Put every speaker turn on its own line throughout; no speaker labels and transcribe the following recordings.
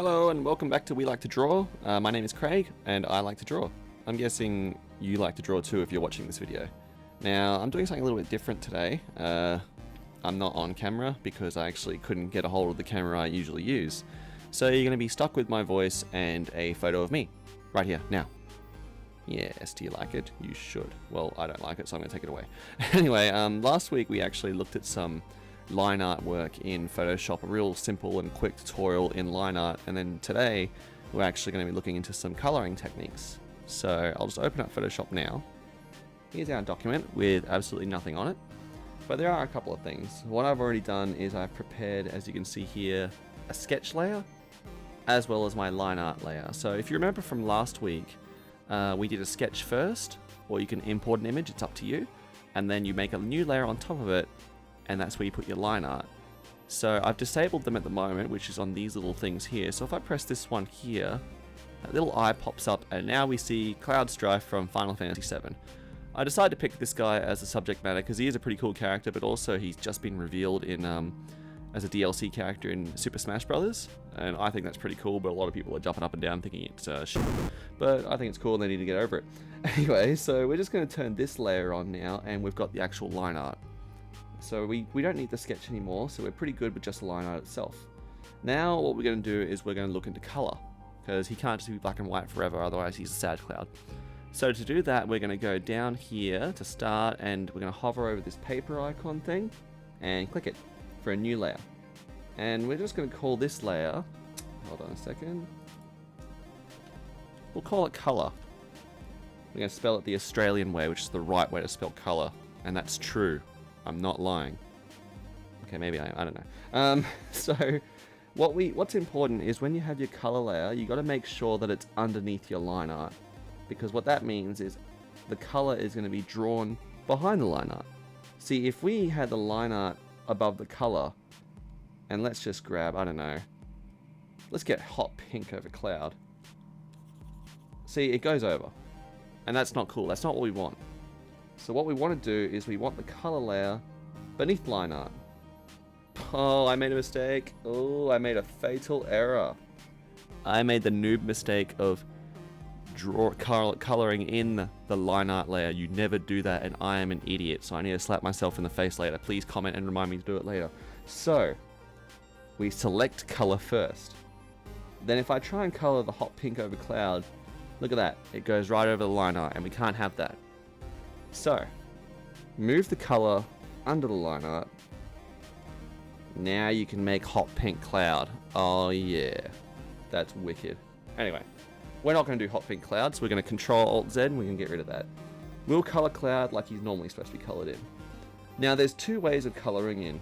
Hello and welcome back to We Like to Draw. My name is Craig and I like to draw. I'm guessing you like to draw too if you're watching this video. Now I'm doing something a little bit different today. I'm not on camera because I actually couldn't get a hold of the camera I usually use. So you're going to be stuck with my voice and a photo of me. Right here, now. Yes, do you like it? You should. Well, I don't like it, so I'm going to take it away. Anyway, last week we actually looked at some line art work in Photoshop, a real simple and quick tutorial in line art, and then today we're actually going to be looking into some coloring techniques. So I'll just open up Photoshop now. Here's our document with absolutely nothing on it, but there are a couple of things. What I've already done is I've prepared, as you can see here, a sketch layer as well as my line art layer. So if you remember from last week, we did a sketch first, or you can import an image, it's up to you, and then you make a new layer on top of it, and that's where you put your line art. So I've disabled them at the moment, which is on these little things here. So if I press this one here, that little eye pops up, and now we see Cloud Strife from Final Fantasy VII. I decided to pick this guy as a subject matter because he is a pretty cool character, but also he's just been revealed in as a DLC character in Super Smash Bros. And I think that's pretty cool, but a lot of people are jumping up and down thinking it's shit. But I think it's cool and they need to get over it. Anyway, so we're just going to turn this layer on now, and we've got the actual line art. So we don't need the sketch anymore, so we're pretty good with just the line art itself. Now what we're going to do is we're going to look into color, because he can't just be black and white forever, otherwise he's a sad cloud. So to do that, we're going to go down here to start, and we're going to hover over this paper icon thing and click it for a new layer. And we're just going to call this layer, hold on a second, we'll call it color. We're going to spell it the Australian way, which is the right way to spell color, and that's true. I'm not lying. Okay, maybe I am. I don't know. So what's important is when you have your color layer, you got to make sure that it's underneath your line art, because what that means is the color is going to be drawn behind the line art. See, if we had the line art above the color, and let's just grab, I don't know, let's get hot pink over cloud. See, it goes over, and that's not cool. That's not what we want. So what we want to do is we want the color layer beneath line art. Oh, I made a mistake. Oh, I made a fatal error. I made the noob mistake of coloring in the line art layer. You never do that, and I am an idiot, so I need to slap myself in the face later. Please comment and remind me to do it later. So we select color first. Then if I try and color the hot pink over cloud, look at that. It goes right over the line art, and we can't have that. So, move the color under the line art. Now you can make hot pink cloud. Oh yeah, that's wicked. Anyway, we're not going to do hot pink cloud, so we're going to Control Alt Z and we can get rid of that. We'll color cloud like he's normally supposed to be colored in. Now there's two ways of coloring in.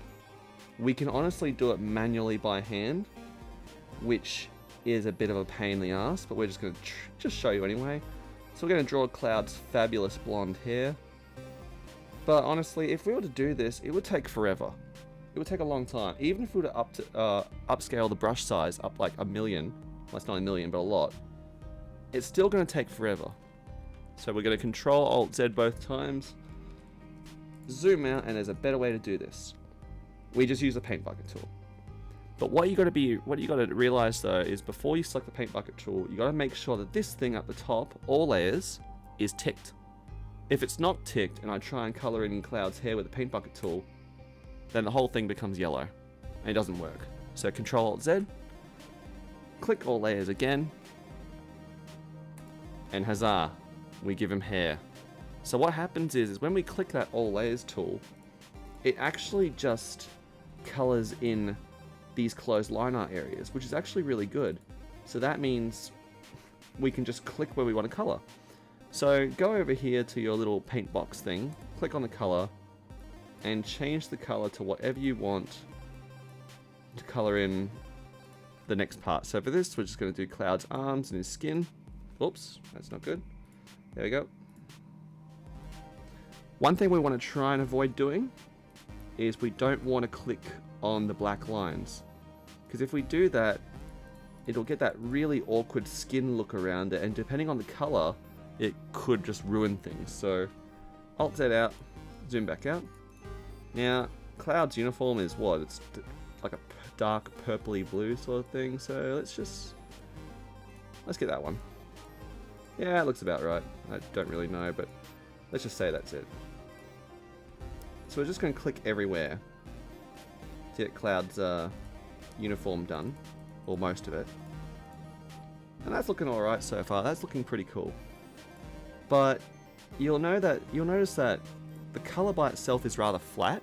We can honestly do it manually by hand, which is a bit of a pain in the ass, but we're just going to just show you anyway. So we're going to draw Cloud's fabulous blonde hair. But honestly, if we were to do this, it would take forever. It would take a long time. Even if we were to upscale the brush size up like 1,000,000, well, it's not 1,000,000, but a lot, it's still going to take forever. So we're going to Control Alt Z both times, zoom out, and there's a better way to do this. We just use the paint bucket tool. But what you got to realize though is before you select the paint bucket tool, you got to make sure that this thing at the top, all layers, is ticked. If it's not ticked and I try and color in Cloud's hair with the paint bucket tool, then the whole thing becomes yellow and it doesn't work. So Control Alt Z, click all layers again, and huzzah, we give him hair. So what happens is when we click that all layers tool, it actually just colors in these closed line art areas, which is actually really good. So that means we can just click where we want to color. So go over here to your little paint box thing, click on the color, and change the color to whatever you want to color in the next part. So for this, we're just going to do Cloud's arms and his skin. Oops, that's not good. There we go. One thing we want to try and avoid doing is we don't want to click on the black lines, because if we do that, it'll get that really awkward skin look around it, and depending on the color, it could just ruin things. So Alt Z out, zoom back out. Now Cloud's uniform is what? It's like a dark purpley blue sort of thing. So let's get that one. Yeah, it looks about right. I don't really know, but let's just say that's it. So we're just going to click everywhere to get Cloud's uniform done, or most of it. And that's looking alright so far. That's looking pretty cool. But you'll notice that the color by itself is rather flat.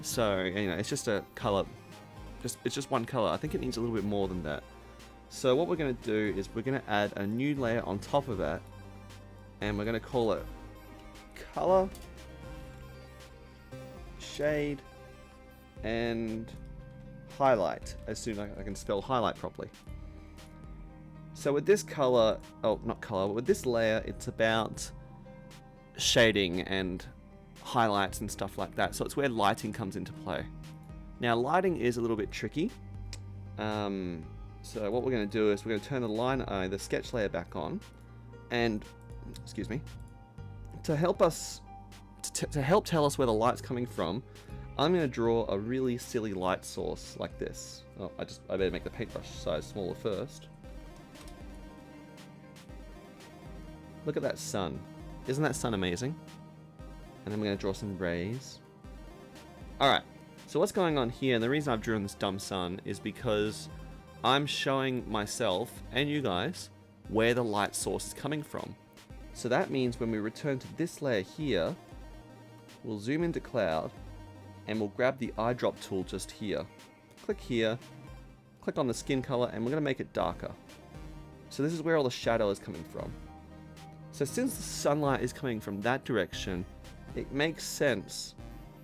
So, you know, it's just a color, it's just one color. I think it needs a little bit more than that. So what we're going to do is we're going to add a new layer on top of that, and we're going to call it color, shade, and highlight, as soon as I can spell highlight properly. So with this color, oh, not color, but with this layer, it's about shading and highlights and stuff like that. So it's where lighting comes into play. Now lighting is a little bit tricky. So what we're going to do is we're going to turn the sketch layer back on, and excuse me, to help us to help tell us where the light's coming from, I'm going to draw a really silly light source like this. Oh, I better make the paintbrush size smaller first. Look at that sun. Isn't that sun amazing? And then we're going to draw some rays. Alright, so what's going on here, and the reason I've drawn this dumb sun is because I'm showing myself and you guys where the light source is coming from. So that means when we return to this layer here, we'll zoom into Cloud, and we'll grab the eyedrop tool just here. Click here, click on the skin color, and we're going to make it darker. So this is where all the shadow is coming from. So since the sunlight is coming from that direction, it makes sense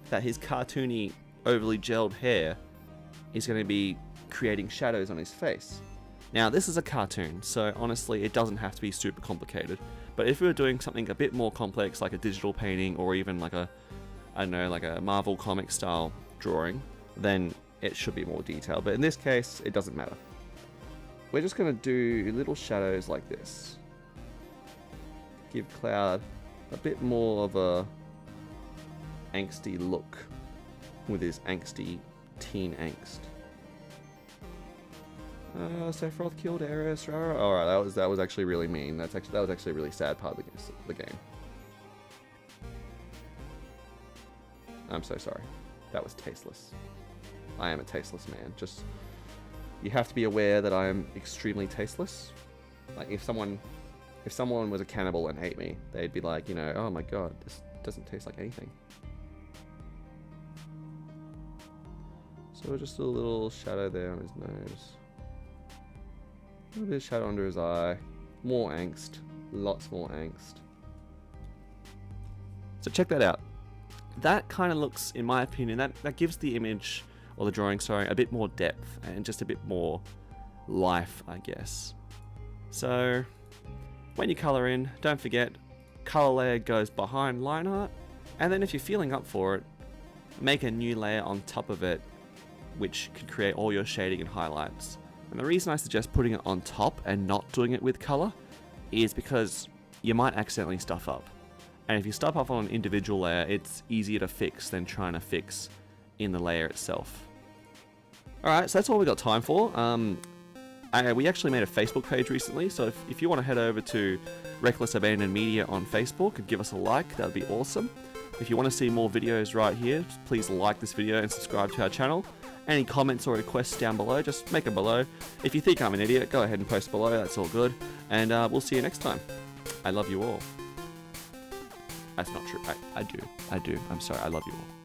that his cartoony, overly gelled hair is going to be creating shadows on his face. Now this is a cartoon, so honestly it doesn't have to be super complicated, but if we were doing something a bit more complex like a digital painting or even like a, I don't know, like a Marvel comic style drawing, then it should be more detailed, but in this case it doesn't matter. We're just going to do little shadows like this. Give Cloud a bit more of a angsty look with his angsty teen angst. Sephiroth killed Eris. Alright, that was actually really mean. That was actually a really sad part of the game. I'm so sorry. That was tasteless. I am a tasteless man. Just, you have to be aware that I am extremely tasteless. Like if someone was a cannibal and ate me, they'd be like, you know, oh my god, this doesn't taste like anything. So just a little shadow there on his nose. A little bit of shadow under his eye. More angst. Lots more angst. So check that out. That kind of looks, in my opinion, that gives the image, or the drawing, sorry, a bit more depth and just a bit more life, I guess. So when you color in, don't forget, color layer goes behind line art, and then if you're feeling up for it, make a new layer on top of it, which can create all your shading and highlights. And the reason I suggest putting it on top and not doing it with color is because you might accidentally stuff up. And if you stuff up on an individual layer, it's easier to fix than trying to fix in the layer itself. Alright, so that's all we got time for. We actually made a Facebook page recently, so if you want to head over to Reckless Abandoned Media on Facebook and give us a like, that would be awesome. If you want to see more videos right here, please like this video and subscribe to our channel. Any comments or requests down below, just make them below. If you think I'm an idiot, go ahead and post below, that's all good. And we'll see you next time. I love you all. That's not true. I do. I'm sorry, I love you all.